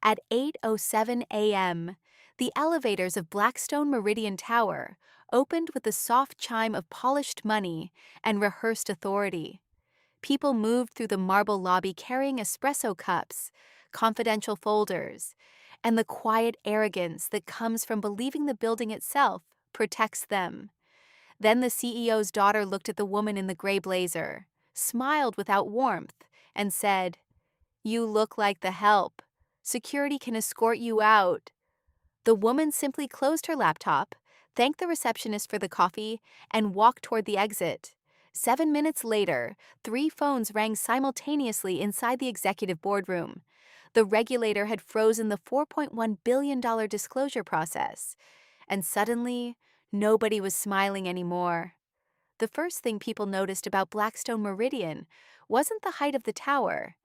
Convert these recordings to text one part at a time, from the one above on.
At 8:07 a.m., the elevators of Blackstone Meridian Tower opened with the soft chime of polished money and rehearsed authority. People moved through the marble lobby carrying espresso cups, confidential folders, and the quiet arrogance that comes from believing the building itself protects them. Then the CEO's daughter looked at the woman in the gray blazer, smiled without warmth, and said, "You look like the help. Security can escort you out." The woman simply closed her laptop, thanked the receptionist for the coffee, and walked toward the exit. 7 minutes later, 3 phones rang simultaneously inside the executive boardroom. The regulator had frozen the $4.1 billion disclosure process, and suddenly, nobody was smiling anymore. The first thing people noticed about Blackstone Meridian wasn't the height of the tower,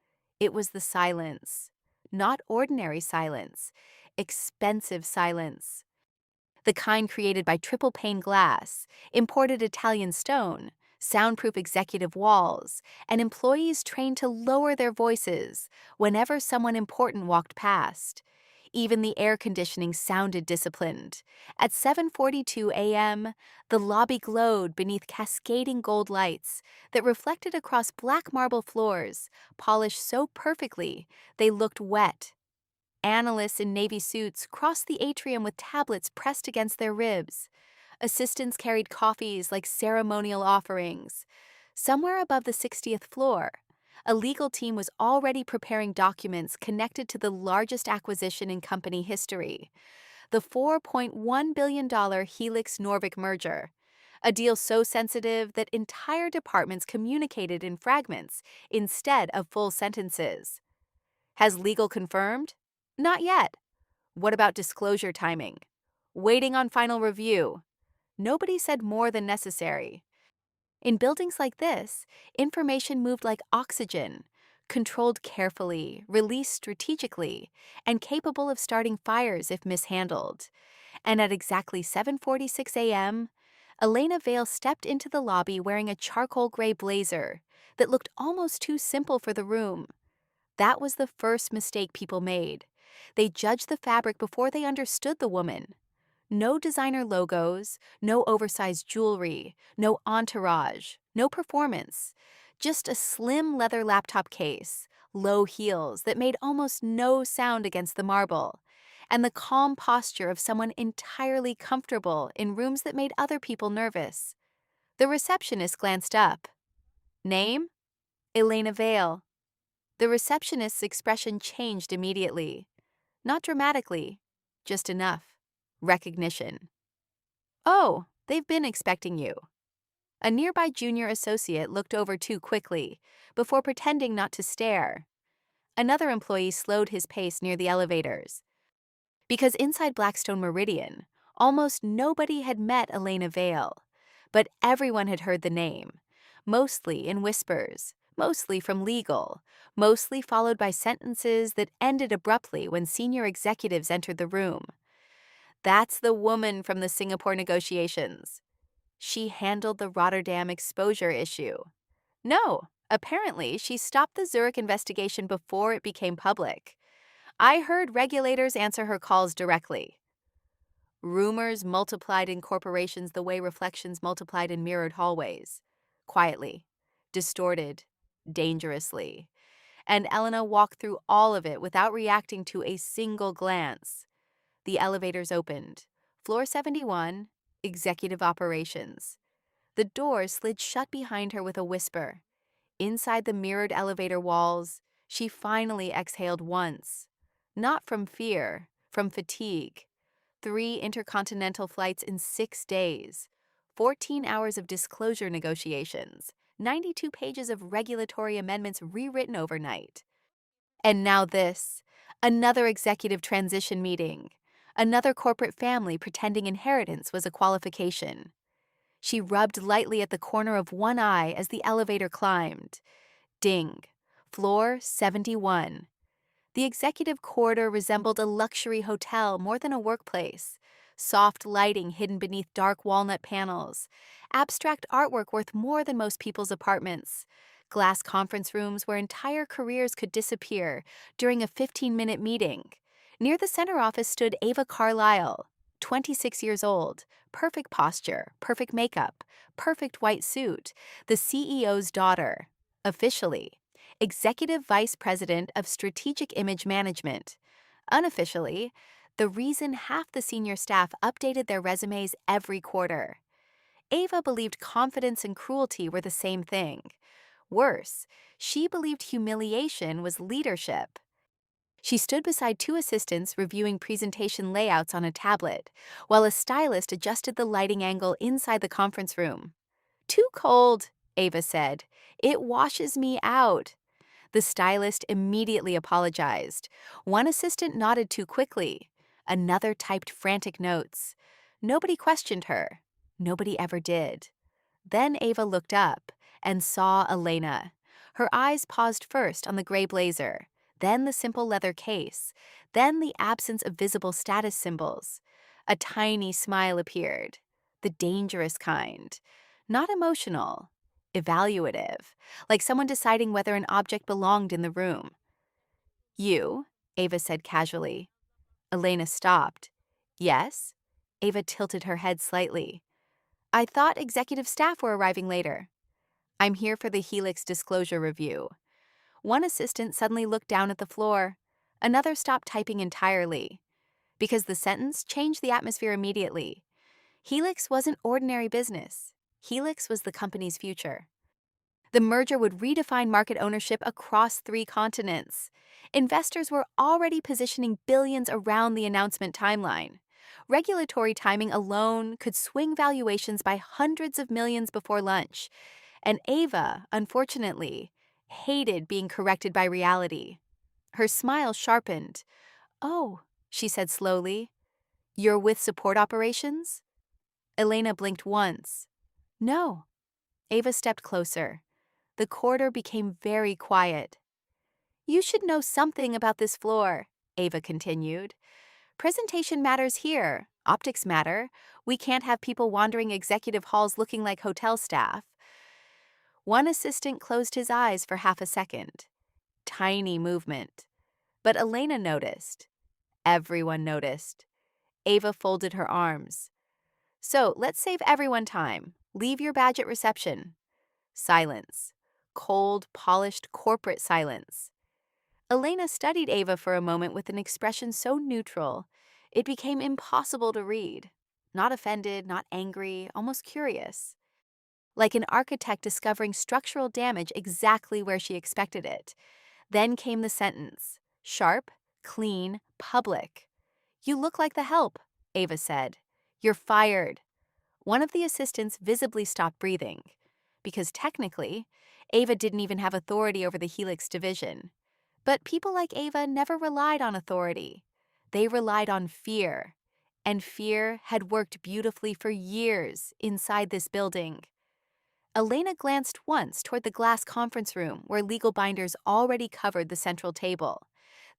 it was the silence. Not ordinary silence, expensive silence. The kind created by triple pane glass, imported Italian stone, soundproof executive walls, and employees trained to lower their voices whenever someone important walked past. Even the air conditioning sounded disciplined. At 7:42 a.m., the lobby glowed beneath cascading gold lights that reflected across black marble floors, polished so perfectly they looked wet. Analysts in navy suits crossed the atrium with tablets pressed against their ribs. Assistants carried coffees like ceremonial offerings. Somewhere above the 60th floor, a legal team was already preparing documents connected to the largest acquisition in company history, the $4.1 billion Helix Norvik merger, a deal so sensitive that entire departments communicated in fragments instead of full sentences. Has legal confirmed? Not yet. What about disclosure timing? Waiting on final review. Nobody said more than necessary. In buildings like this, information moved like oxygen, controlled carefully, released strategically, and capable of starting fires if mishandled. And at exactly 7:46 a.m., Elena Vale stepped into the lobby wearing a charcoal gray blazer that looked almost too simple for the room. That was the first mistake people made. They judged the fabric before they understood the woman. No designer logos, no oversized jewelry, no entourage, no performance. Just a slim leather laptop case, low heels that made almost no sound against the marble, and the calm posture of someone entirely comfortable in rooms that made other people nervous. The receptionist glanced up. Name? Elena Vale. The receptionist's expression changed immediately. Not dramatically, just enough. Recognition. "Oh, they've been expecting you." A nearby junior associate looked over too quickly, before pretending not to stare. Another employee slowed his pace near the elevators. Because inside Blackstone Meridian, almost nobody had met Elena Vale, but everyone had heard the name, mostly in whispers, mostly from legal, mostly followed by sentences that ended abruptly when senior executives entered the room. "That's the woman from the Singapore negotiations. She handled the Rotterdam exposure issue." No, apparently she stopped the Zurich investigation before it became public. "I heard regulators answer her calls directly." Rumors multiplied in corporations the way reflections multiplied in mirrored hallways. Quietly, distorted, dangerously. And Elena walked through all of it without reacting to a single glance. The elevators opened. Floor 71, Executive Operations. The door slid shut behind her with a whisper. Inside the mirrored elevator walls, she finally exhaled once. Not from fear, from fatigue. 3 intercontinental flights in 6 days. 14 hours of disclosure negotiations. 92 pages of regulatory amendments rewritten overnight. And now this, another executive transition meeting. Another corporate family pretending inheritance was a qualification. She rubbed lightly at the corner of one eye as the elevator climbed. Ding. Floor 71. The executive corridor resembled a luxury hotel more than a workplace. Soft lighting hidden beneath dark walnut panels. Abstract artwork worth more than most people's apartments. Glass conference rooms where entire careers could disappear during a 15-minute meeting. Near the center office stood Ava Carlyle, 26 years old, perfect posture, perfect makeup, perfect white suit, the CEO's daughter, officially, Executive Vice President of Strategic Image Management. Unofficially, the reason half the senior staff updated their resumes every quarter. Ava believed confidence and cruelty were the same thing. Worse, she believed humiliation was leadership. She stood beside two assistants reviewing presentation layouts on a tablet, while a stylist adjusted the lighting angle inside the conference room. "Too cold," Ava said. "It washes me out." The stylist immediately apologized. One assistant nodded too quickly. Another typed frantic notes. Nobody questioned her. Nobody ever did. Then Ava looked up and saw Elena. Her eyes paused first on the gray blazer, then the simple leather case, then the absence of visible status symbols. A tiny smile appeared, the dangerous kind. Not emotional, evaluative, like someone deciding whether an object belonged in the room. "You," Ava said casually. Elena stopped. "Yes?" Ava tilted her head slightly. "I thought executive staff were arriving later." "I'm here for the Helix disclosure review." One assistant suddenly looked down at the floor. Another stopped typing entirely. Because the sentence changed the atmosphere immediately. Helix wasn't ordinary business. Helix was the company's future. The merger would redefine market ownership across 3 continents. Investors were already positioning billions around the announcement timeline. Regulatory timing alone could swing valuations by hundreds of millions before lunch. And Ava, unfortunately, hated being corrected by reality. Her smile sharpened. "Oh," she said slowly. "You're with support operations?" Elena blinked once. "No." Ava stepped closer. The corridor became very quiet. "You should know something about this floor," Ava continued. "Presentation matters here. Optics matter. We can't have people wandering executive halls looking like hotel staff." One assistant closed his eyes for half a second. Tiny movement. But Elena noticed. Everyone noticed. Ava folded her arms. "So let's save everyone time. Leave your badge at reception." Silence. Cold, polished, corporate silence. Elena studied Ava for a moment with an expression so neutral, it became impossible to read. Not offended, not angry, almost curious. Like an architect discovering structural damage exactly where she expected it. Then came the sentence. Sharp, clean, public. "You look like the help," Ava said. "You're fired." One of the assistants visibly stopped breathing. Because technically, Ava didn't even have authority over the Helix division. But people like Ava never relied on authority. They relied on fear. And fear had worked beautifully for years inside this building. Elena glanced once toward the glass conference room where legal binders already covered the central table,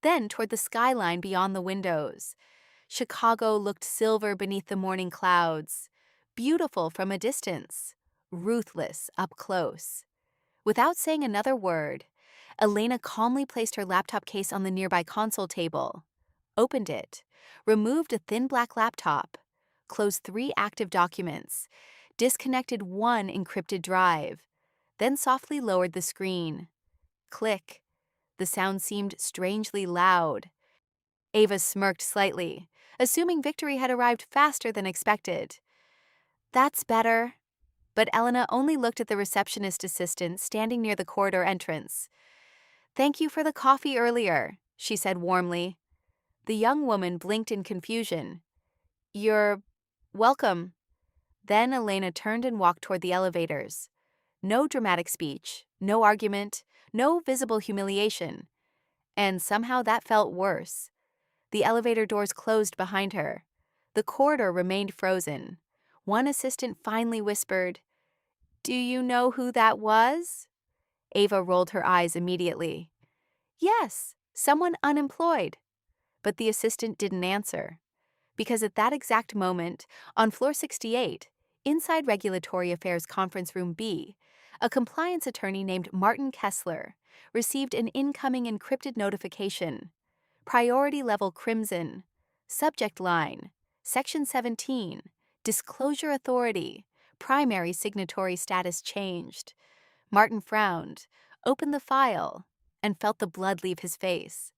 then toward the skyline beyond the windows. Chicago looked silver beneath the morning clouds, beautiful from a distance, ruthless up close. Without saying another word, Elena calmly placed her laptop case on the nearby console table, opened it, removed a thin black laptop, closed 3 active documents, disconnected 1 encrypted drive, then softly lowered the screen. Click. The sound seemed strangely loud. Ava smirked slightly, assuming victory had arrived faster than expected. "That's better." But Elena only looked at the receptionist assistant standing near the corridor entrance. "Thank you for the coffee earlier," she said warmly. The young woman blinked in confusion. "You're welcome." Then Elena turned and walked toward the elevators. No dramatic speech, no argument, no visible humiliation. And somehow that felt worse. The elevator doors closed behind her. The corridor remained frozen. One assistant finally whispered, "Do you know who that was?" Ava rolled her eyes immediately. "Yes, someone unemployed." But the assistant didn't answer. Because at that exact moment, on floor 68, inside Regulatory Affairs Conference Room B, a compliance attorney named Martin Kessler received an incoming encrypted notification. priority level crimson, subject line, section 17, disclosure authority, primary signatory status changed. Martin frowned, opened the file, and felt the blood leave his face.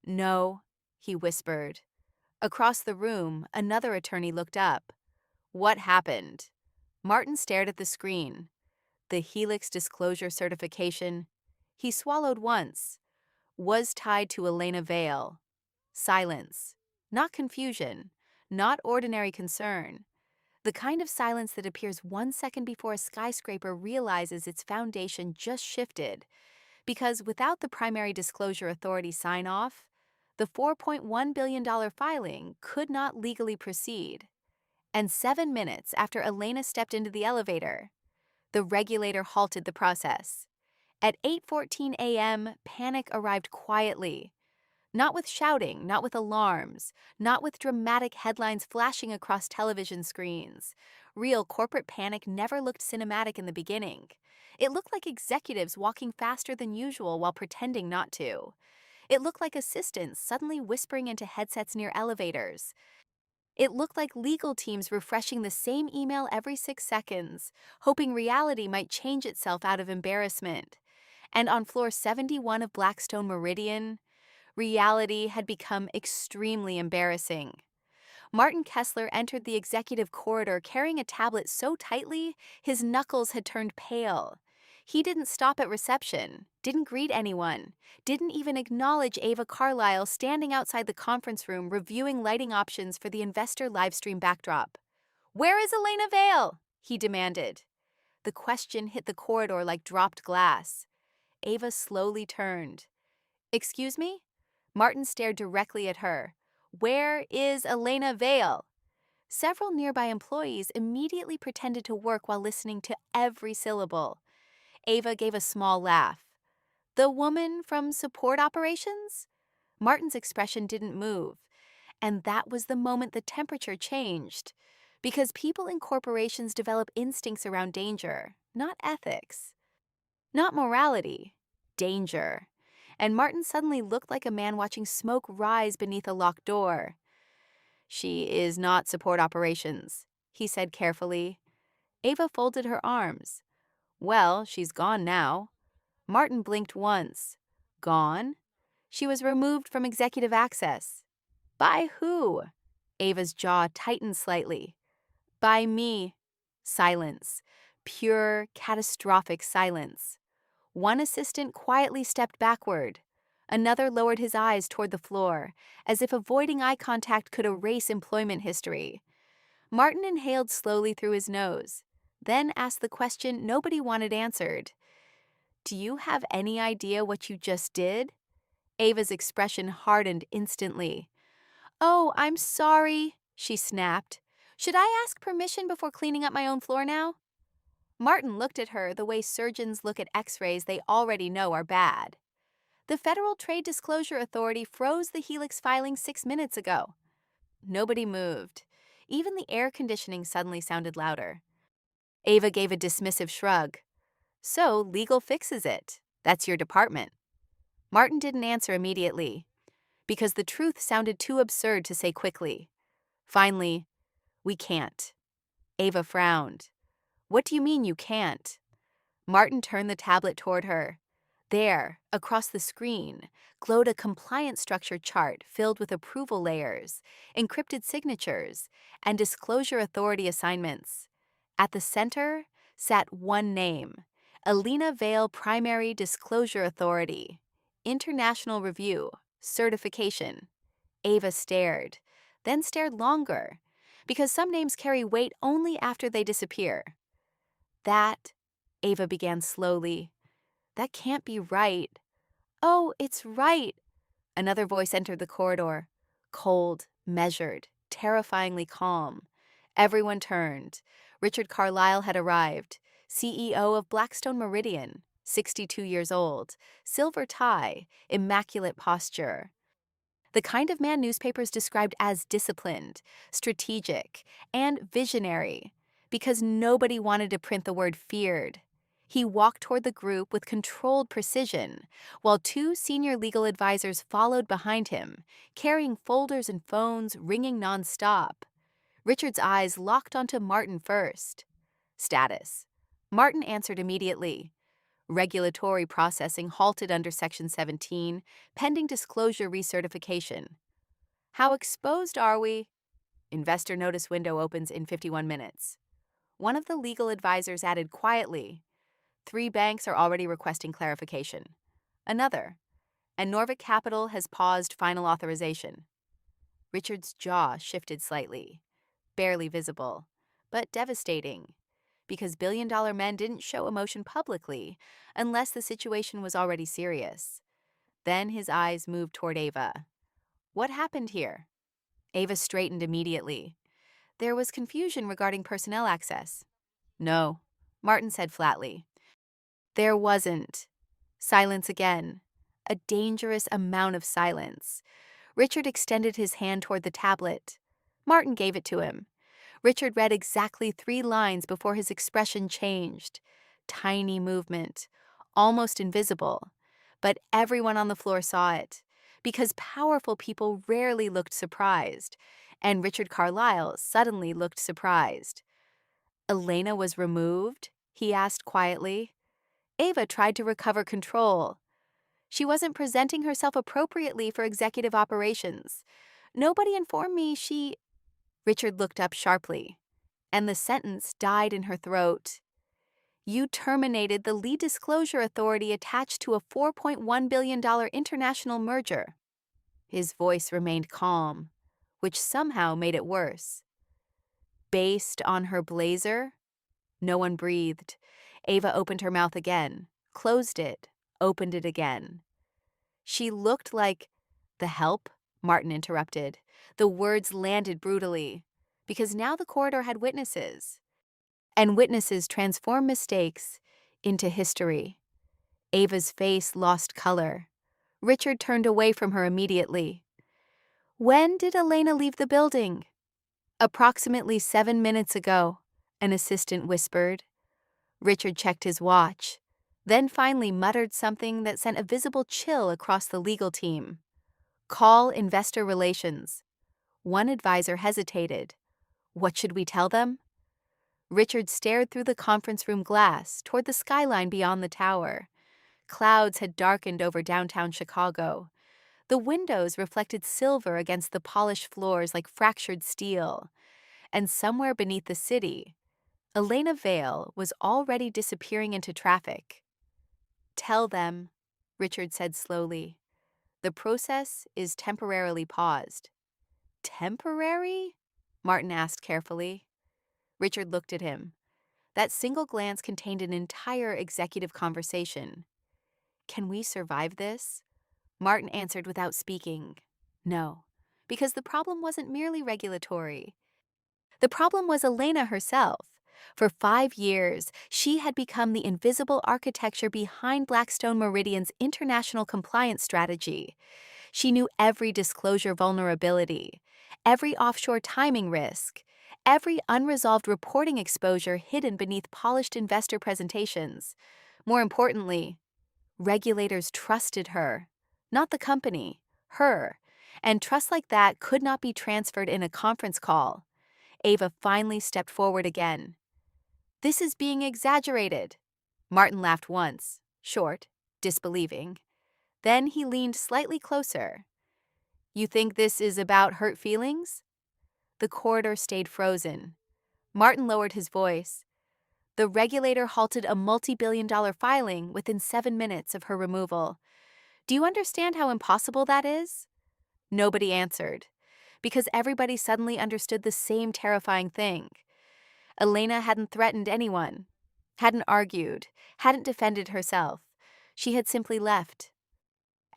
"No," he whispered. Across the room, another attorney looked up. "What happened?" Martin stared at the screen. The Helix disclosure certification. He swallowed once. Was tied to Elena Vale. Silence. Not confusion. Not ordinary concern. The kind of silence that appears 1 second before a skyscraper realizes its foundation just shifted, because without the primary disclosure authority sign-off, the $4.1 billion filing could not legally proceed. And 7 minutes after Elena stepped into the elevator, the regulator halted the process. At 8:14 a.m., panic arrived quietly. Not with shouting, not with alarms, not with dramatic headlines flashing across television screens. Real corporate panic never looked cinematic in the beginning. It looked like executives walking faster than usual while pretending not to. It looked like assistants suddenly whispering into headsets near elevators. It looked like legal teams refreshing the same email every 6 seconds, hoping reality might change itself out of embarrassment. And on floor 71 of Blackstone Meridian, reality had become extremely embarrassing. Martin Kessler entered the executive corridor carrying a tablet so tightly his knuckles had turned pale. He didn't stop at reception, didn't greet anyone, didn't even acknowledge Ava Carlyle standing outside the conference room reviewing lighting options for the investor livestream backdrop. "Where is Elena Vale?" he demanded. The question hit the corridor like dropped glass. Ava slowly turned. "Excuse me?" Martin stared directly at her. "Where is Elena Vale?" Several nearby employees immediately pretended to work while listening to every syllable. Ava gave a small laugh. "The woman from support operations?" Martin's expression didn't move, and that was the moment the temperature changed. Because people in corporations develop instincts around danger, not ethics. Not morality, danger. And Martin suddenly looked like a man watching smoke rise beneath a locked door. "She is not support operations," he said carefully. Ava folded her arms. "Well, she's gone now." Martin blinked once. "Gone?" "She was removed from executive access." "By who?" Ava's jaw tightened slightly. "By me." Silence. Pure, catastrophic silence. One assistant quietly stepped backward. Another lowered his eyes toward the floor, as if avoiding eye contact could erase employment history. Martin inhaled slowly through his nose, then asked the question nobody wanted answered. "Do you have any idea what you just did?" Ava's expression hardened instantly. "Oh, I'm sorry," she snapped. "Should I ask permission before cleaning up my own floor now?" Martin looked at her the way surgeons look at x-rays they already know are bad. "The Federal Trade Disclosure Authority froze the Helix filing 6 minutes ago." Nobody moved. Even the air conditioning suddenly sounded louder. Ava gave a dismissive shrug. "So, legal fixes it. That's your department." Martin didn't answer immediately, because the truth sounded too absurd to say quickly. Finally, "We can't." Ava frowned. "What do you mean you can't?" Martin turned the tablet toward her. There, across the screen, glowed a compliance structure chart filled with approval layers, encrypted signatures, and disclosure authority assignments. At the center sat one name, Elena Vale Primary Disclosure Authority, International Review, Certification. Ava stared, then stared longer, because some names carry weight only after they disappear. "That," Ava began slowly, "that can't be right." "Oh, it's right." Another voice entered the corridor, cold, measured, terrifyingly calm. Everyone turned. Richard Carlyle had arrived, CEO of Blackstone Meridian, 62 years old, silver tie, immaculate posture. The kind of man newspapers described as disciplined, strategic, and visionary, because nobody wanted to print the word feared. He walked toward the group with controlled precision, while two senior legal advisors followed behind him, carrying folders and phones ringing nonstop. Richard's eyes locked onto Martin first. Status. Martin answered immediately. Regulatory processing halted under Section 17, pending disclosure recertification. How exposed are we? Investor notice window opens in 51 minutes. One of the legal advisors added quietly, 3 banks are already requesting clarification. Another, and Norvik Capital has paused final authorization. Richard's jaw shifted slightly, barely visible, but devastating, because billion-dollar men didn't show emotion publicly unless the situation was already serious. Then his eyes moved toward Ava. What happened here? Ava straightened immediately. There was confusion regarding personnel access. No, Martin said flatly. There wasn't. Silence again. A dangerous amount of silence. Richard extended his hand toward the tablet. Martin gave it to him. Richard read exactly 3 lines before his expression changed. Tiny movement, almost invisible. But everyone on the floor saw it, because powerful people rarely looked surprised, and Richard Carlyle suddenly looked surprised. Elena was removed? He asked quietly. Ava tried to recover control. She wasn't presenting herself appropriately for executive operations. Nobody informed me she... Richard looked up sharply, and the sentence died in her throat. You terminated the lead disclosure authority attached to a $4.1 billion international merger. His voice remained calm, which somehow made it worse. Based on her blazer? No one breathed. Ava opened her mouth again, closed it, opened it again. She looked like... The help? Martin interrupted. The words landed brutally, because now the corridor had witnesses. And witnesses transform mistakes into history. Ava's face lost color. Richard turned away from her immediately. When did Elena leave the building? Approximately 7 minutes ago, an assistant whispered. Richard checked his watch, then finally muttered something that sent a visible chill across the legal team. Call investor relations. One advisor hesitated. What should we tell them? Richard stared through the conference room glass toward the skyline beyond the tower. Clouds had darkened over downtown Chicago. The windows reflected silver against the polished floors like fractured steel. And somewhere beneath the city, Elena Vale was already disappearing into traffic. Tell them, Richard said slowly. The process is temporarily paused. Temporary? Martin asked carefully. Richard looked at him. That single glance contained an entire executive conversation. Can we survive this? Martin answered without speaking. No, because the problem wasn't merely regulatory. The problem was Elena herself. For 5 years, she had become the invisible architecture behind Blackstone Meridian's international compliance strategy. She knew every disclosure vulnerability, every offshore timing risk, every unresolved reporting exposure hidden beneath polished investor presentations. More importantly, regulators trusted her, not the company, her, and trust like that could not be transferred in a conference call. Ava finally stepped forward again. This is being exaggerated. Martin laughed once, short, disbelieving. Then he leaned slightly closer. You think this is about hurt feelings? The corridor stayed frozen. Martin lowered his voice. The regulator halted a multi-billion-dollar filing within 7 minutes of her removal. Do you understand how impossible that is? Nobody answered, because everybody suddenly understood the same terrifying thing. Elena hadn't threatened anyone, hadn't argued, hadn't defended herself. She had simply left.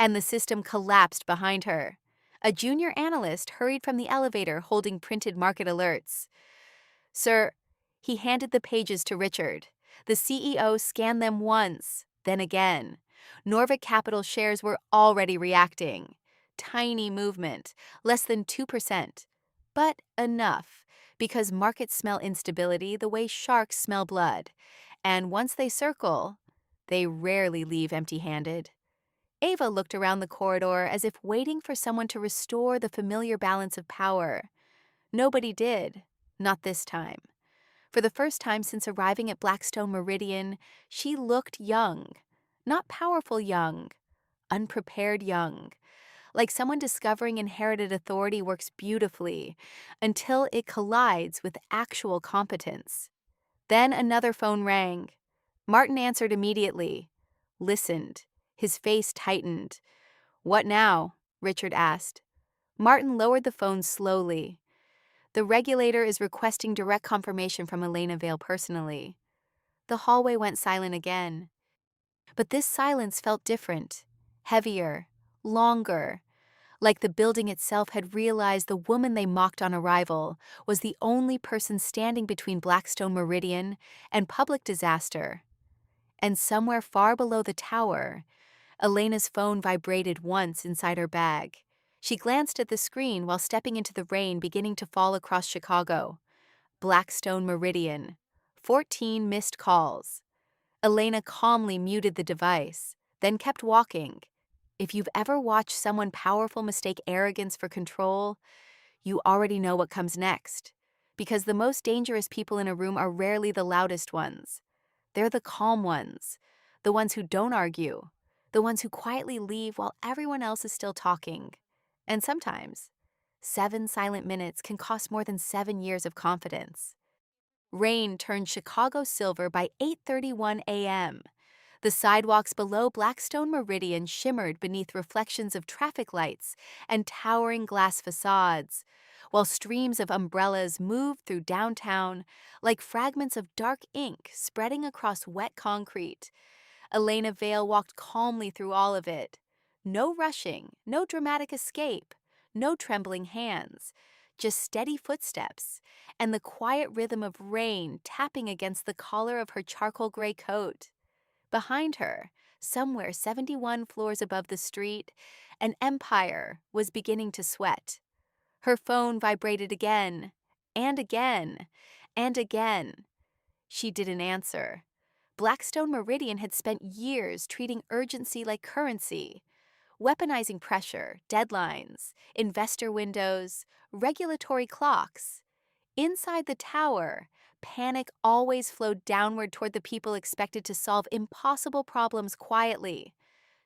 And the system collapsed behind her. A junior analyst hurried from the elevator holding printed market alerts. Sir, he handed the pages to Richard. The CEO scanned them once, then again. Norvik Capital shares were already reacting. Tiny movement, less than 2%. But enough, because markets smell instability the way sharks smell blood. And once they circle, they rarely leave empty-handed. Ava looked around the corridor as if waiting for someone to restore the familiar balance of power. Nobody did, not this time. For the first time since arriving at Blackstone Meridian, she looked young. Not powerful young, unprepared young. Like someone discovering inherited authority works beautifully until it collides with actual competence. Then another phone rang. Martin answered immediately, listened. His face tightened. "What now?" Richard asked. Martin lowered the phone slowly. "The regulator is requesting direct confirmation from Elena Vale personally." The hallway went silent again. But this silence felt different, heavier, longer, like the building itself had realized the woman they mocked on arrival was the only person standing between Blackstone Meridian and public disaster. And somewhere far below the tower, Elena's phone vibrated once inside her bag. She glanced at the screen while stepping into the rain beginning to fall across Chicago. Blackstone Meridian. 14 missed calls. Elena calmly muted the device, then kept walking. If you've ever watched someone powerful mistake arrogance for control, you already know what comes next. Because the most dangerous people in a room are rarely the loudest ones. They're the calm ones, the ones who don't argue, the ones who quietly leave while everyone else is still talking. And sometimes, 7 silent minutes can cost more than 7 years of confidence. Rain turned Chicago silver by 8:31 a.m. The sidewalks below Blackstone Meridian shimmered beneath reflections of traffic lights and towering glass facades, while streams of umbrellas moved through downtown like fragments of dark ink spreading across wet concrete. Elena Vale walked calmly through all of it. No rushing, no dramatic escape, no trembling hands, just steady footsteps and the quiet rhythm of rain tapping against the collar of her charcoal gray coat. Behind her, somewhere 71 floors above the street, an empire was beginning to sweat. Her phone vibrated again, and again, and again. She didn't answer. Blackstone Meridian had spent years treating urgency like currency, weaponizing pressure, deadlines, investor windows, regulatory clocks. Inside the tower, panic always flowed downward toward the people expected to solve impossible problems quietly.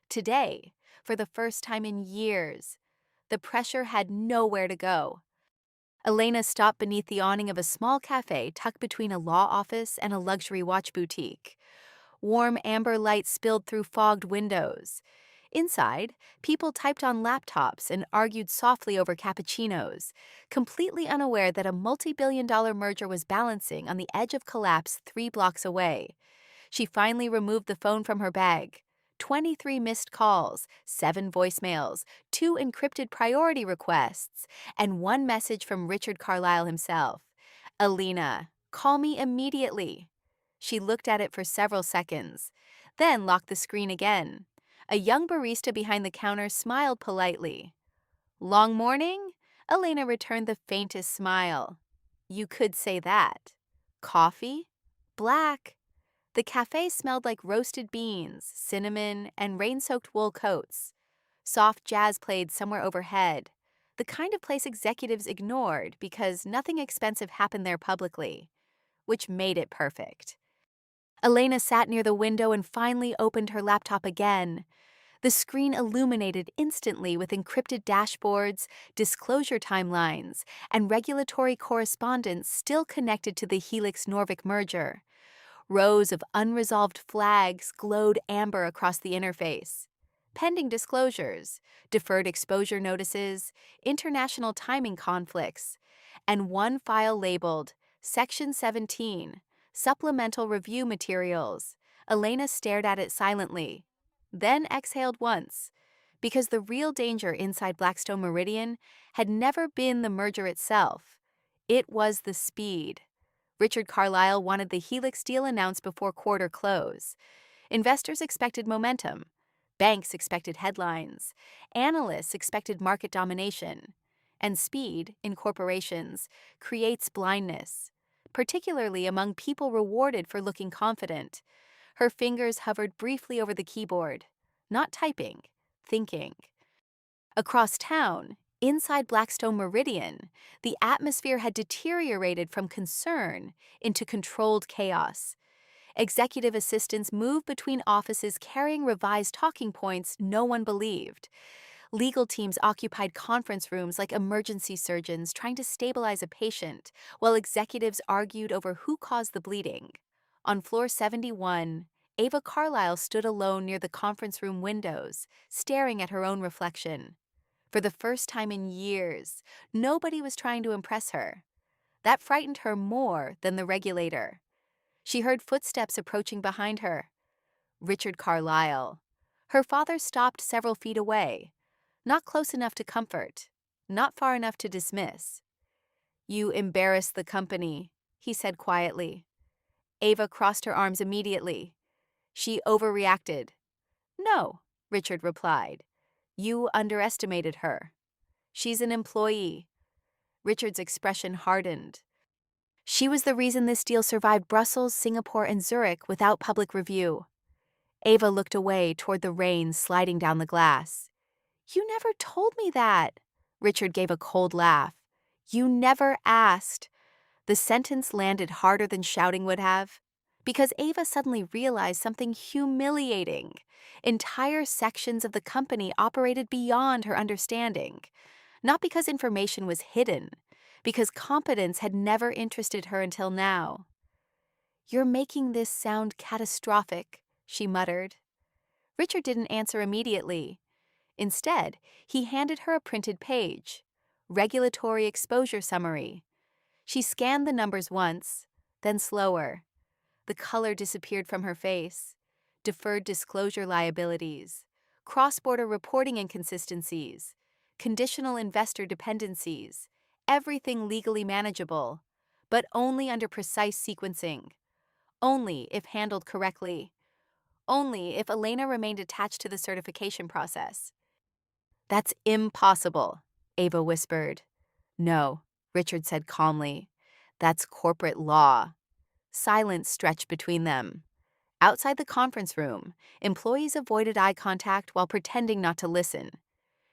Today, for the first time in years, the pressure had nowhere to go. Elena stopped beneath the awning of a small cafe tucked between a law office and a luxury watch boutique. Warm amber light spilled through fogged windows. Inside, people typed on laptops and argued softly over cappuccinos, completely unaware that a multi-billion-dollar merger was balancing on the edge of collapse 3 blocks away. She finally removed the phone from her bag. 23 missed calls, 7 voicemails, 2 encrypted priority requests, and 1 message from Richard Carlyle himself. "Elena, call me immediately." She looked at it for several seconds, then locked the screen again. A young barista behind the counter smiled politely. "Long morning?" Elena returned the faintest smile. "You could say that." "Coffee?" "Black." The cafe smelled like roasted beans, cinnamon, and rain-soaked wool coats. Soft jazz played somewhere overhead, the kind of place executives ignored because nothing expensive happened there publicly, which made it perfect. Elena sat near the window and finally opened her laptop again. The screen illuminated instantly with encrypted dashboards, disclosure timelines, and regulatory correspondence still connected to the Helix-Norvik merger. Rows of unresolved flags glowed amber across the interface. Pending disclosures, deferred exposure notices, international timing conflicts, and one file labeled Section 17, Supplemental Review Materials. Elena stared at it silently, then exhaled once, because the real danger inside Blackstone Meridian had never been the merger itself. It was the speed. Richard Carlyle wanted the Helix deal announced before quarter close. Investors expected momentum. Banks expected headlines. Analysts expected market domination. And speed, in corporations, creates blindness. particularly among people rewarded for looking confident. Her fingers hovered briefly over the keyboard, not typing, thinking. Across town, inside Blackstone Meridian, the atmosphere had deteriorated from concern into controlled chaos. Executive assistants moved between offices carrying revised talking points no one believed. Legal teams occupied conference rooms like emergency surgeons trying to stabilize a patient, while executives argued over who caused the bleeding. On floor 71, Ava Carlyle stood alone near the conference room windows, staring at her own reflection. For the first time in years, nobody was trying to impress her. That frightened her more than the regulator. She heard footsteps approaching behind her. Richard Carlyle. Her father stopped several feet away. Not close enough to comfort, not far enough to dismiss. "You embarrass the company," he said quietly. Ava crossed her arms immediately. She overreacted. "No," Richard replied. "You underestimated her. She's an employee." Richard's expression hardened. She was the reason this deal survived Brussels, Singapore, and Zurich without public review. Ava looked away toward the rain sliding down the glass. "You never told me that." Richard gave a cold laugh. "You never asked." The sentence landed harder than shouting would have, because Ava suddenly realized something humiliating. Entire sections of the company operated beyond her understanding. Not because information was hidden, because competence had never interested her until now. "You're making this sound catastrophic," she muttered. Richard didn't answer immediately. Instead, he handed her a printed page. Regulatory exposure summary. She scanned the numbers once, then slower. The color disappeared from her face. Deferred disclosure liabilities, cross-border reporting inconsistencies, conditional investor dependencies, everything legally manageable, but only under precise sequencing. Only if handled correctly. Only if Elena remained attached to the certification process. "That's impossible," Ava whispered. "No," Richard said calmly. "That's corporate law." Silence stretched between them. Outside the conference room, employees avoided eye contact while pretending not to listen,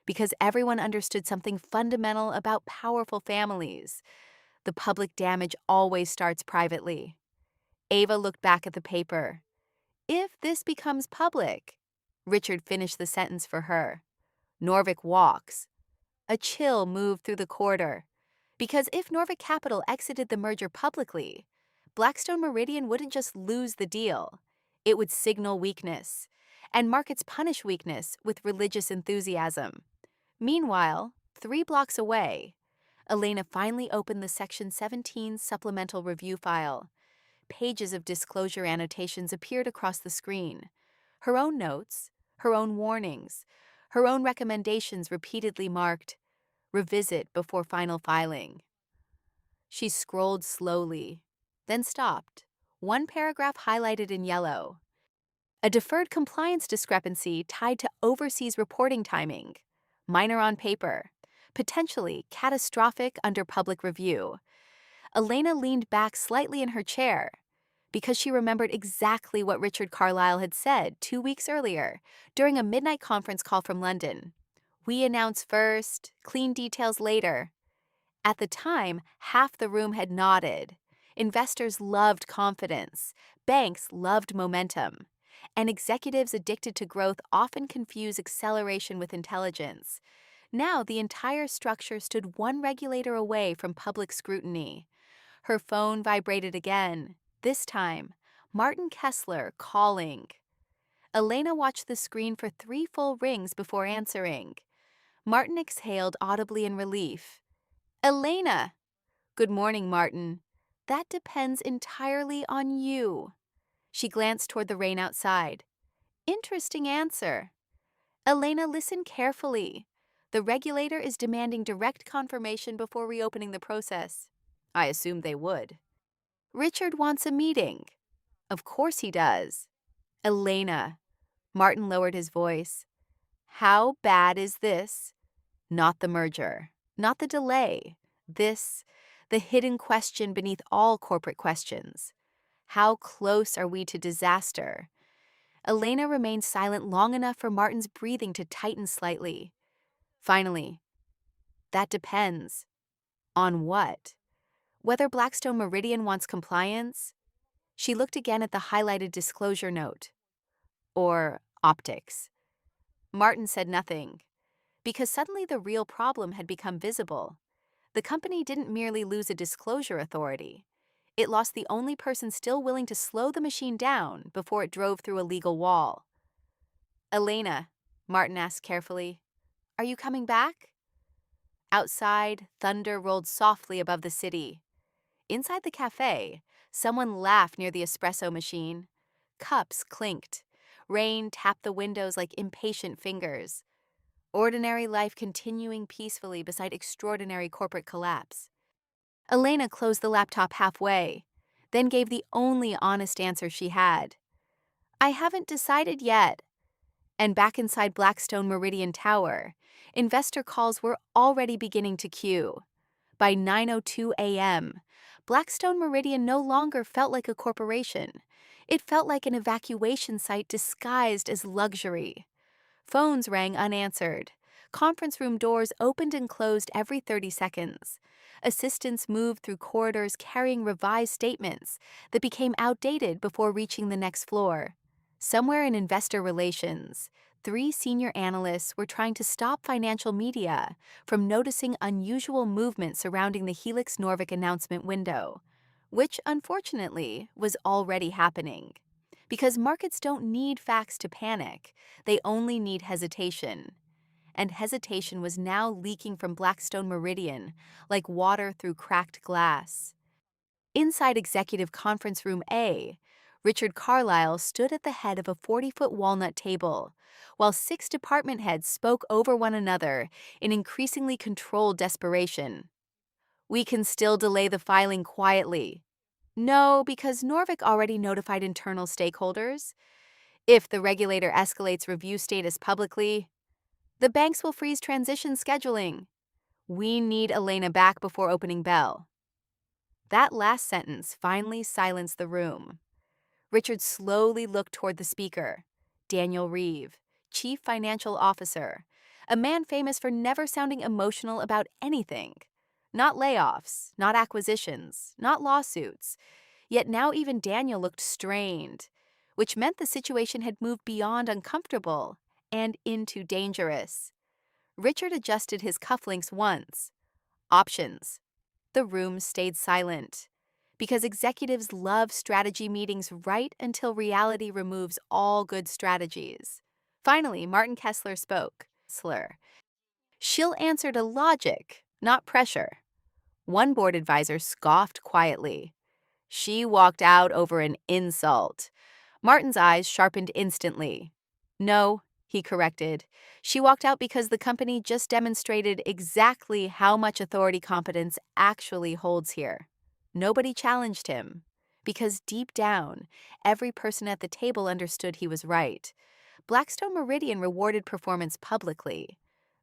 because everyone understood something fundamental about powerful families. The public damage always starts privately. Ava looked back at the paper. "If this becomes public," Richard finished the sentence for her. "Norvik walks." A chill moved through the corridor. Because if Norvik Capital exited the merger publicly, Blackstone Meridian wouldn't just lose the deal. It would signal weakness. And markets punish weakness with religious enthusiasm. Meanwhile, 3 blocks away, Elena finally opened the Section 17 supplemental review file. Pages of disclosure annotations appeared across the screen. Her own notes, her own warnings, her own recommendations repeatedly marked, "Revisit before final filing." She scrolled slowly, then stopped, one paragraph highlighted in yellow. A deferred compliance discrepancy tied to overseas reporting timing. Minor on paper, potentially catastrophic under public review. Elena leaned back slightly in her chair, because she remembered exactly what Richard Carlyle had said 2 weeks earlier during a midnight conference call from London. "We announce first, clean details later." At the time, half the room had nodded. Investors loved confidence. Banks loved momentum. And executives addicted to growth often confuse acceleration with intelligence. Now the entire structure stood one regulator away from public scrutiny. Her phone vibrated again. This time, Martin Kessler calling. Elena watched the screen for 3 full rings before answering. Martin exhaled audibly in relief. "Elena!" "Good morning, Martin." "That depends entirely on you." She glanced toward the rain outside. "Interesting answer." "Elena, listen carefully. The regulator is demanding direct confirmation before reopening the process." "I assumed they would." "Richard wants a meeting." "Of course he does." "Elena." Martin lowered his voice. "How bad is this?" "Not the merger. Not the delay. This the hidden question beneath all corporate questions. How close are we to disaster? Elena remained silent long enough for Martin's breathing to tighten slightly. Finally, that depends. On what? Whether Blackstone Meridian wants compliance? She looked again at the highlighted disclosure note. Or optics. Martin said nothing, because suddenly the real problem had become visible. The company didn't merely lose a disclosure authority. It lost the only person still willing to slow the machine down before it drove through a legal wall. Elena, Martin asked carefully, are you coming back? Outside, thunder rolled softly above the city. Inside the cafe, someone laughed near the espresso machine. Cups clinked. Rain tapped the windows like impatient fingers. Ordinary life continuing peacefully beside extraordinary corporate collapse. Elena closed the laptop halfway, then gave the only honest answer she had. I haven't decided yet. And back inside Blackstone Meridian Tower, investor calls were already beginning to queue. By 9:02 a.m., Blackstone Meridian no longer felt like a corporation. It felt like an evacuation site disguised as luxury. Phones rang unanswered. Conference room doors opened and closed every 30 seconds. Assistants moved through corridors carrying revised statements that became outdated before reaching the next floor. Somewhere in investor relations, 3 senior analysts were trying to stop financial media from noticing unusual movement surrounding the Helix Norvik announcement window, which unfortunately was already happening. Because markets don't need facts to panic, they only need hesitation. And hesitation was now leaking from Blackstone Meridian like water through cracked glass. Inside Executive Conference Room A, Richard Carlyle stood at the head of a 40-foot walnut table, while 6 department heads spoke over one another in increasingly controlled desperation. We can still delay the filing quietly. No, because Norvik already notified internal stakeholders. If the regulator escalates review status publicly, the banks will freeze transition scheduling. We need Elena back before opening bell. That last sentence finally silenced the room. Richard slowly looked toward the speaker, Daniel Reeve, Chief Financial Officer, a man famous for never sounding emotional about anything. Not layoffs, not acquisitions, not lawsuits. Yet now even Daniel looked strained, which meant the situation had moved beyond uncomfortable and into dangerous. Richard adjusted his cufflinks once. Options. The room stayed silent, because executives love strategy meetings right until reality removes all good strategies. Finally, Martin Kessler spoke. She'll answer to logic, not pressure. One board advisor scoffed quietly. She walked out over an insult. Martin's eyes sharpened instantly. No, he corrected. She walked out because the company just demonstrated exactly how much authority competence actually holds here. Nobody challenged him, because deep down, every person at the table understood he was right. Blackstone Meridian rewarded performance publicly,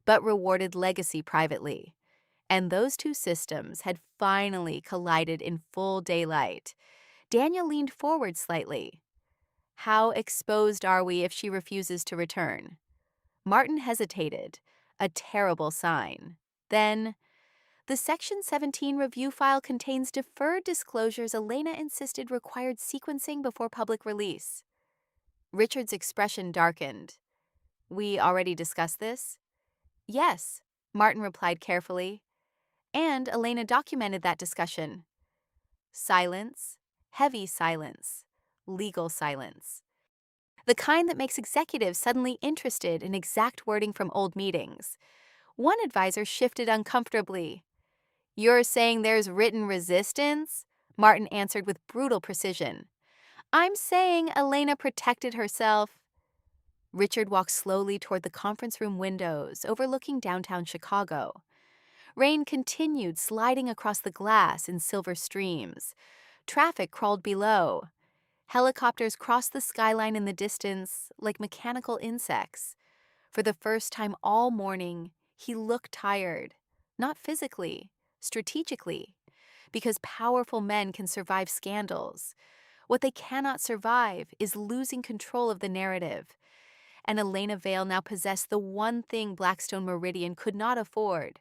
but rewarded legacy privately. And those two systems had finally collided in full daylight. Daniel leaned forward slightly. How exposed are we if she refuses to return? Martin hesitated, a terrible sign. Then, the Section 17 review file contains deferred disclosures Elena insisted required sequencing before public release. Richard's expression darkened. We already discussed this? Yes, Martin replied carefully. And Elena documented that discussion. Silence, heavy silence, legal silence. The kind that makes executives suddenly interested in exact wording from old meetings. One advisor shifted uncomfortably. You're saying there's written resistance? Martin answered with brutal precision. I'm saying Elena protected herself. Richard walked slowly toward the conference room windows overlooking downtown Chicago. Rain continued sliding across the glass in silver streams. Traffic crawled below. Helicopters crossed the skyline in the distance like mechanical insects. For the first time all morning, he looked tired. Not physically, strategically. because powerful men can survive scandals. What they cannot survive is losing control of the narrative. And Elena Vale now possessed the one thing Blackstone Meridian could not afford: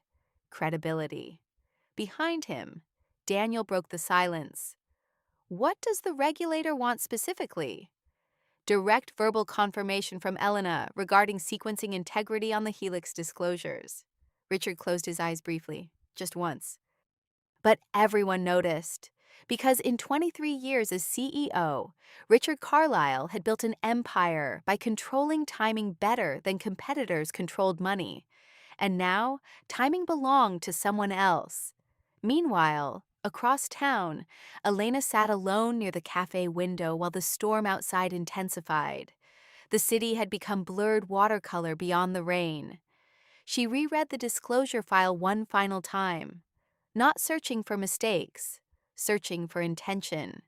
credibility. Behind him, Daniel broke the silence. What does the regulator want specifically? Direct verbal confirmation from Elena regarding sequencing integrity on the Helix disclosures. Richard closed his eyes briefly, just once. But everyone noticed, because in 23 years as CEO, Richard Carlyle had built an empire by controlling timing better than competitors controlled money. And now, timing belonged to someone else. Meanwhile, across town, Elena sat alone near the cafe window while the storm outside intensified. The city had become blurred watercolor beyond the rain. She reread the disclosure file one final time, not searching for mistakes, searching for intention.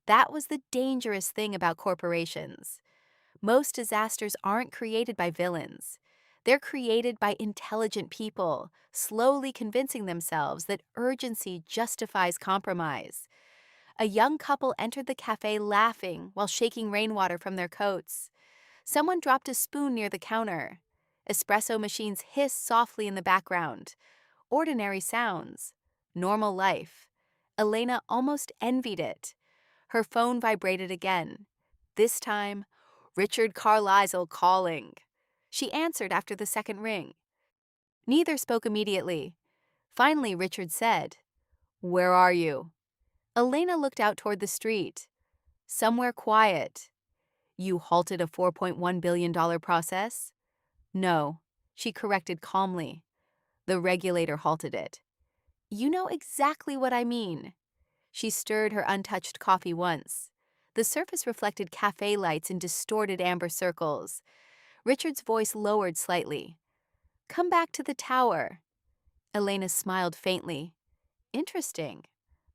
That was the dangerous thing about corporations. Most disasters aren't created by villains. They're created by intelligent people, slowly convincing themselves that urgency justifies compromise. A young couple entered the cafe laughing while shaking rainwater from their coats. Someone dropped a spoon near the counter. Espresso machines hissed softly in the background. Ordinary sounds. Normal life. Elena almost envied it. Her phone vibrated again. This time, Richard Carlyle calling. She answered after the second ring. Neither spoke immediately. Finally, Richard said, "Where are you?" Elena looked out toward the street. "Somewhere quiet." "You halted a $4.1 billion process?" "No," she corrected calmly. "The regulator halted it." "You know exactly what I mean." She stirred her untouched coffee once. The surface reflected cafe lights in distorted amber circles. Richard's voice lowered slightly. "Come back to the tower." Elena smiled faintly. Interesting.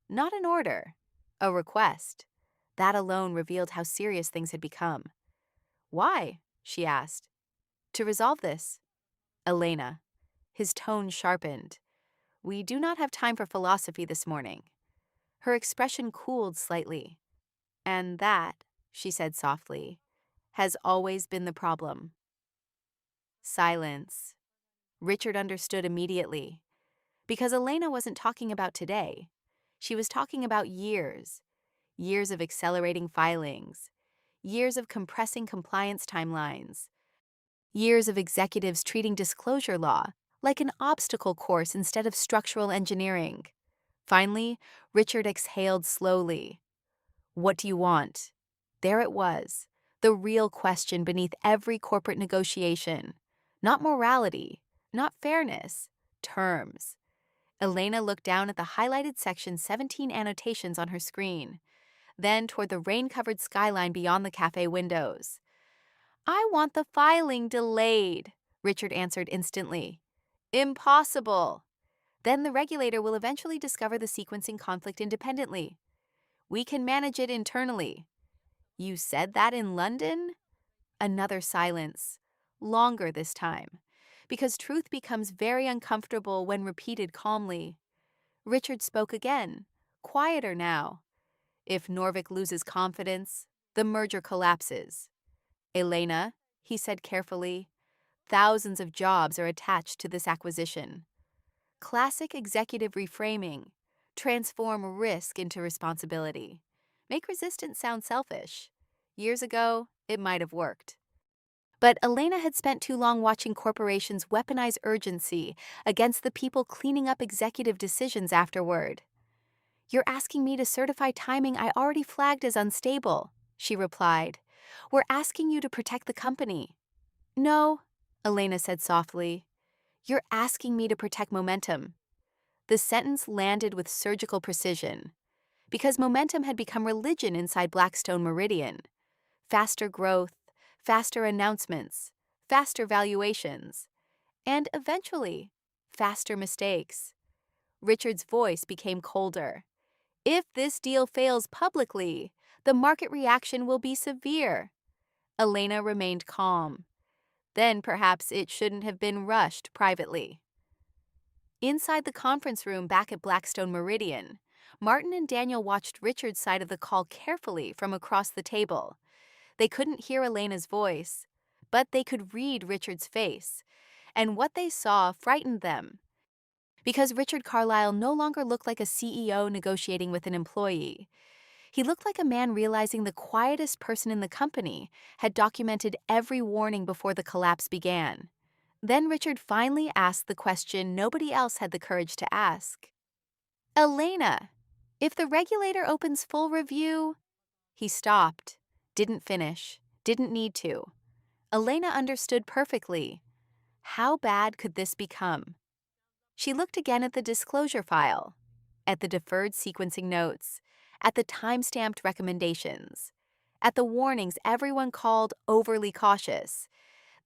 Not an order. A request. That alone revealed how serious things had become. "Why?" she asked. "To resolve this." "Elena." His tone sharpened. "We do not have time for philosophy this morning." Her expression cooled slightly. "And that," she said softly, "has always been the problem." Silence. Richard understood immediately. Because Elena wasn't talking about today. She was talking about years. Years of accelerating filings. Years of compressing compliance timelines. Years of executives treating disclosure law like an obstacle course instead of structural engineering. Finally, Richard exhaled slowly. "What do you want?" There it was, the real question beneath every corporate negotiation. Not morality, not fairness, terms. Elena looked down at the highlighted section 17 annotations on her screen, then toward the rain-covered skyline beyond the cafe windows. "I want the filing delayed," Richard answered instantly. "Impossible." "Then the regulator will eventually discover the sequencing conflict independently. We can manage it internally." "You said that in London?" Another silence. Longer this time. Because truth becomes very uncomfortable when repeated calmly. Richard spoke again, quieter now. "If Norvik loses confidence, the merger collapses." "Elena," he said carefully, "thousands of jobs are attached to this acquisition." Classic executive reframing. Transform risk into responsibility. Make resistance sound selfish. Years ago, it might have worked. But Elena had spent too long watching corporations weaponize urgency against the people cleaning up executive decisions afterward. "You're asking me to certify timing I already flagged as unstable," she replied. "We're asking you to protect the company." "No," Elena said softly. "You're asking me to protect momentum." The sentence landed with surgical precision. Because momentum had become religion inside Blackstone Meridian. Faster growth, faster announcements, faster valuations, and eventually, faster mistakes. Richard's voice became colder. "If this deal fails publicly, the market reaction will be severe." Elena remained calm. "Then perhaps it shouldn't have been rushed privately." Inside the conference room back at Blackstone Meridian, Martin and Daniel watched Richard's side of the call carefully from across the table. They couldn't hear Elena's voice, but they could read Richard's face, and what they saw frightened them. Because Richard Carlyle no longer looked like a CEO negotiating with an employee. He looked like a man realizing the quietest person in the company had documented every warning before the collapse began. Then Richard finally asked the question nobody else had the courage to ask. Elena, if the regulator opens full review... He stopped, didn't finish, didn't need to. Elena understood perfectly. How bad could this become? She looked again at the disclosure file, at the deferred sequencing notes, at the time-stamped recommendations, at the warnings everyone called overly cautious.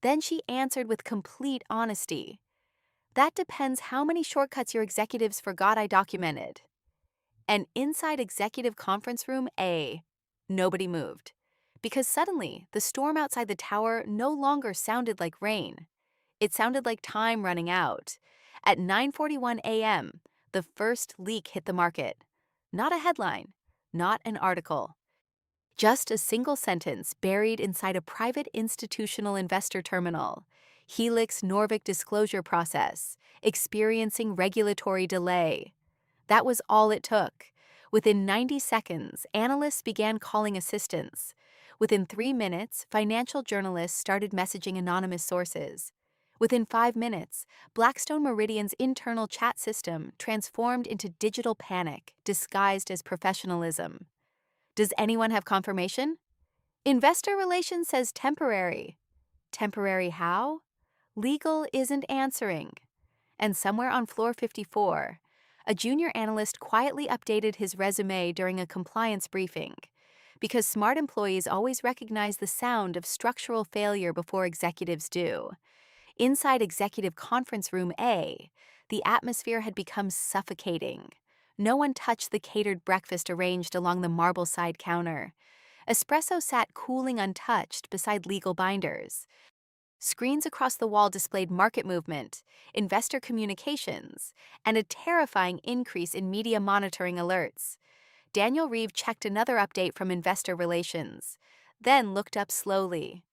Then she answered with complete honesty. That depends how many shortcuts your executives forgot I documented. And inside Executive Conference Room A, nobody moved. Because suddenly, the storm outside the tower no longer sounded like rain. It sounded like time running out. At 9:41 a.m., the first leak hit the market. Not a headline, not an article. Just a single sentence buried inside a private institutional investor terminal. Helix Norvik disclosure process, experiencing regulatory delay. That was all it took. Within 90 seconds, analysts began calling assistance. Within 3 minutes, financial journalists started messaging anonymous sources. Within 5 minutes, Blackstone Meridian's internal chat system transformed into digital panic disguised as professionalism. Does anyone have confirmation? Investor Relations says temporary. Temporary how? Legal isn't answering. And somewhere on floor 54, a junior analyst quietly updated his resume during a compliance briefing. Because smart employees always recognize the sound of structural failure before executives do. Inside Executive Conference Room A, the atmosphere had become suffocating. No one touched the catered breakfast arranged along the marble side counter. Espresso sat cooling untouched beside legal binders. Screens across the wall displayed market movement, investor communications, and a terrifying increase in media monitoring alerts. Daniel Reeve checked another update from Investor Relations, then looked up slowly.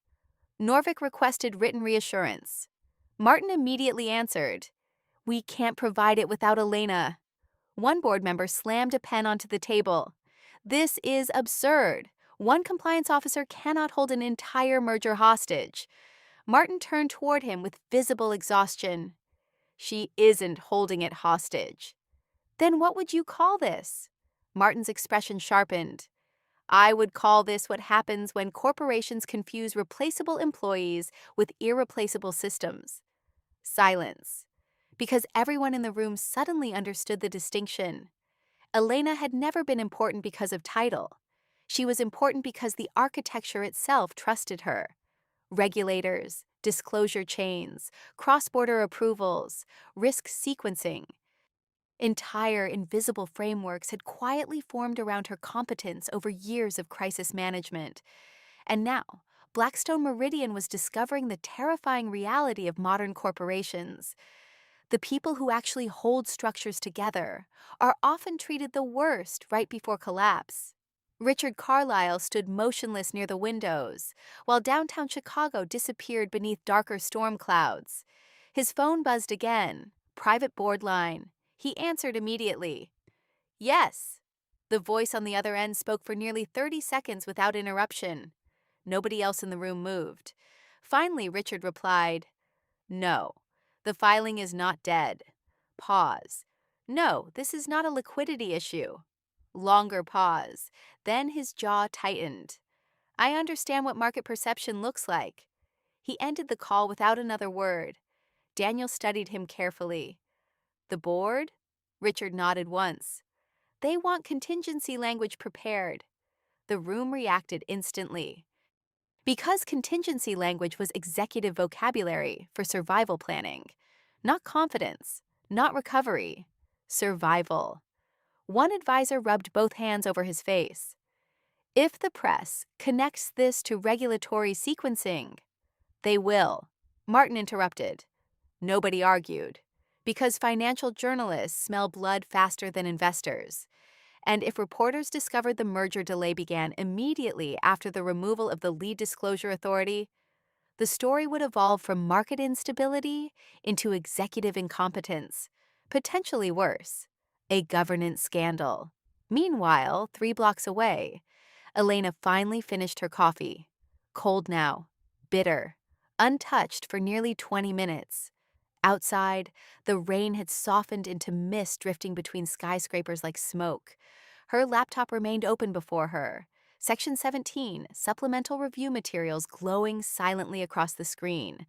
Norvik requested written reassurance. Martin immediately answered, "We can't provide it without Elena." One board member slammed a pen onto the table. "This is absurd. One compliance officer cannot hold an entire merger hostage." Martin turned toward him with visible exhaustion. "She isn't holding it hostage." "Then what would you call this?" Martin's expression sharpened. "I would call this what happens when corporations confuse replaceable employees with irreplaceable systems." Silence. Because everyone in the room suddenly understood the distinction. Elena had never been important because of title. She was important because the architecture itself trusted her. Regulators, disclosure chains, cross-border approvals, risk sequencing. Entire invisible frameworks had quietly formed around her competence over years of crisis management. And now, Blackstone Meridian was discovering the terrifying reality of modern corporations. The people who actually hold structures together are often treated the worst right before collapse. Richard Carlyle stood motionless near the windows, while downtown Chicago disappeared beneath darker storm clouds. His phone buzzed again, private board line. He answered immediately. "Yes." The voice on the other end spoke for nearly 30 seconds without interruption. Nobody else in the room moved. Finally, Richard replied, "No, the filing is not dead." Pause. "No, this is not a liquidity issue." Longer pause. Then his jaw tightened. "I understand what market perception looks like." He ended the call without another word. Daniel studied him carefully. "The board?" Richard nodded once. "They want contingency language prepared." The room reacted instantly. Because contingency language was executive vocabulary for survival planning. Not confidence, not recovery, survival. One advisor rubbed both hands over his face. "If the press connects this to regulatory sequencing..." "They will." Martin interrupted. Nobody argued. Because financial journalists smell blood faster than investors. And if reporters discovered the merger delay began immediately after the removal of the lead disclosure authority, the story would evolve from market instability into executive incompetence, potentially worse, a governance scandal. Meanwhile, 3 blocks away, Elena finally finished her coffee. Cold now, bitter, untouched for nearly 20 minutes. Outside, the rain had softened into mist drifting between skyscrapers like smoke. Her laptop remained open before her. Section 17, supplemental review materials glowing silently across the screen.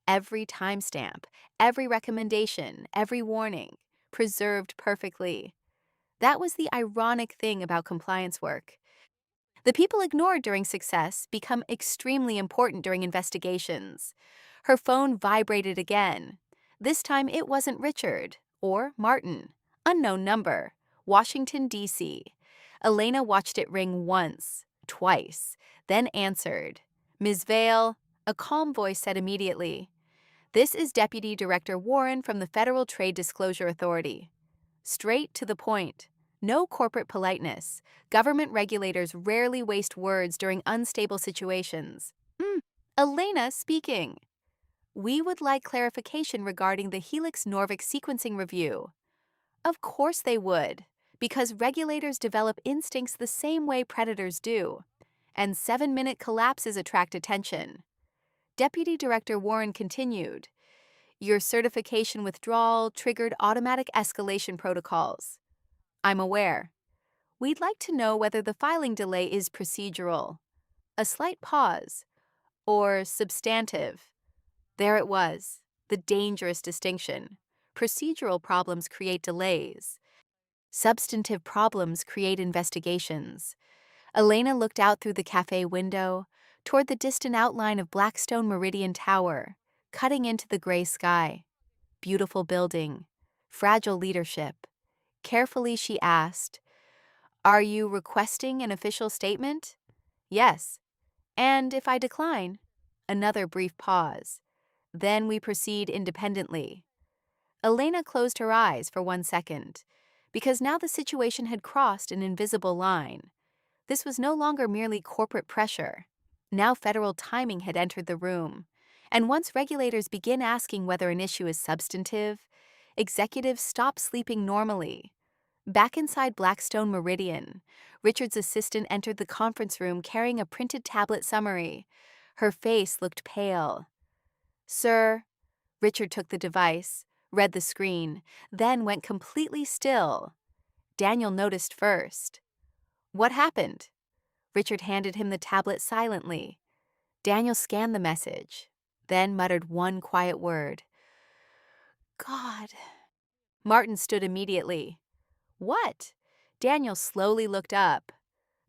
Every timestamp, every recommendation, every warning, preserved perfectly. That was the ironic thing about compliance work. The people ignored during success become extremely important during investigations. Her phone vibrated again. This time it wasn't Richard or Martin. Unknown number. Washington, D.C. Elena watched it ring once, twice, then answered. Ms. Vale, a calm voice said immediately, "This is Deputy Director Warren from the Federal Trade Disclosure Authority." Straight to the point. No corporate politeness. Government regulators rarely waste words during unstable situations. Elena speaking. "We would like clarification regarding the Helix Norvik sequencing review." Of course they would, because regulators develop instincts the same way predators do. And 7-minute collapses attract attention. Deputy Director Warren continued, "Your certification withdrawal triggered automatic escalation protocols." "I'm aware. We'd like to know whether the filing delay is procedural." A slight pause. "Or substantive." There it was, the dangerous distinction. Procedural problems create delays. Substantive problems create investigations. Elena looked out through the cafe window, toward the distant outline of Blackstone Meridian Tower, cutting into the gray sky. Beautiful building. Fragile leadership. Carefully she asked, "Are you requesting an official statement?" "Yes." "And if I decline?" Another brief pause. "Then we proceed independently." Elena closed her eyes for 1 second, because now the situation had crossed an invisible line. This was no longer merely corporate pressure. Now federal timing had entered the room. And once regulators begin asking whether an issue is substantive, executives stop sleeping normally. Back inside Blackstone Meridian, Richard's assistant entered the conference room carrying a printed tablet summary. Her face looked pale. "Sir," Richard took the device, read the screen, then went completely still. Daniel noticed first. "What happened?" Richard handed him the tablet silently. Daniel scanned the message, then muttered one quiet word. "God." Martin stood immediately. "What?" Daniel slowly looked up.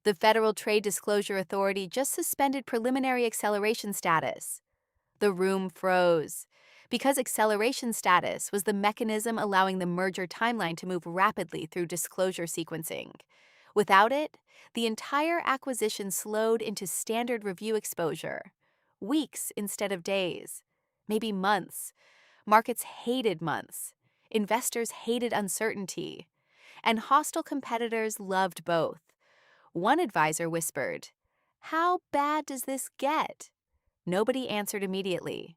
"The Federal Trade Disclosure Authority just suspended preliminary acceleration status." The room froze, because acceleration status was the mechanism allowing the merger timeline to move rapidly through disclosure sequencing. Without it, the entire acquisition slowed into standard review exposure. Weeks instead of days. Maybe months. Markets hated months. Investors hated uncertainty. And hostile competitors loved both. One advisor whispered, "How bad does this get?" Nobody answered immediately,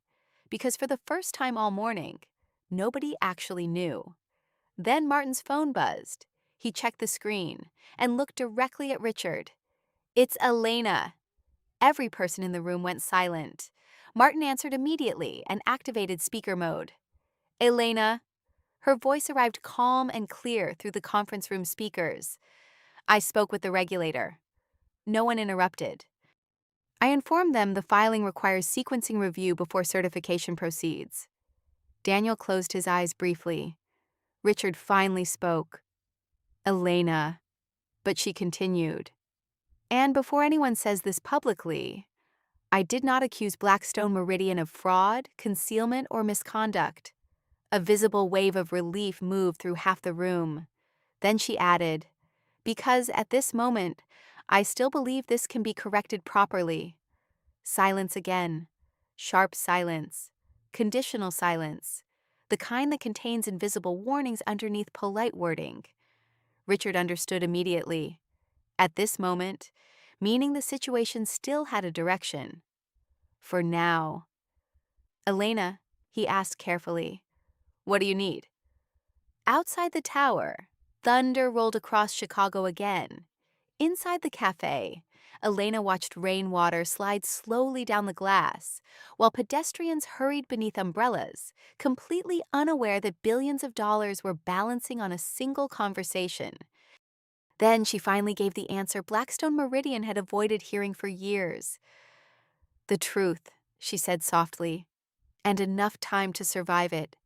because for the first time all morning, nobody actually knew. Then Martin's phone buzzed. He checked the screen and looked directly at Richard. "It's Elena." Every person in the room went silent. Martin answered immediately and activated speaker mode. "Elena." Her voice arrived calm and clear through the conference room speakers. "I spoke with the regulator." No one interrupted. "I informed them the filing requires sequencing review before certification proceeds." Daniel closed his eyes briefly. Richard finally spoke. "Elena." But she continued. "And before anyone says this publicly, I did not accuse Blackstone Meridian of fraud, concealment, or misconduct." A visible wave of relief moved through half the room. Then she added, "Because at this moment, I still believe this can be corrected properly." Silence again. Sharp silence. Conditional silence. The kind that contains invisible warnings underneath polite wording. Richard understood immediately. At this moment, meaning the situation still had a direction. For now. Elena, he asked carefully, what do you need? Outside the tower, thunder rolled across Chicago again. Inside the cafe, Elena watched rainwater slide slowly down the glass, while pedestrians hurried beneath umbrellas, completely unaware that billions of dollars were balancing on a single conversation. Then she finally gave the answer Blackstone Meridian had avoided hearing for years. The truth, she said softly, and enough time to survive it.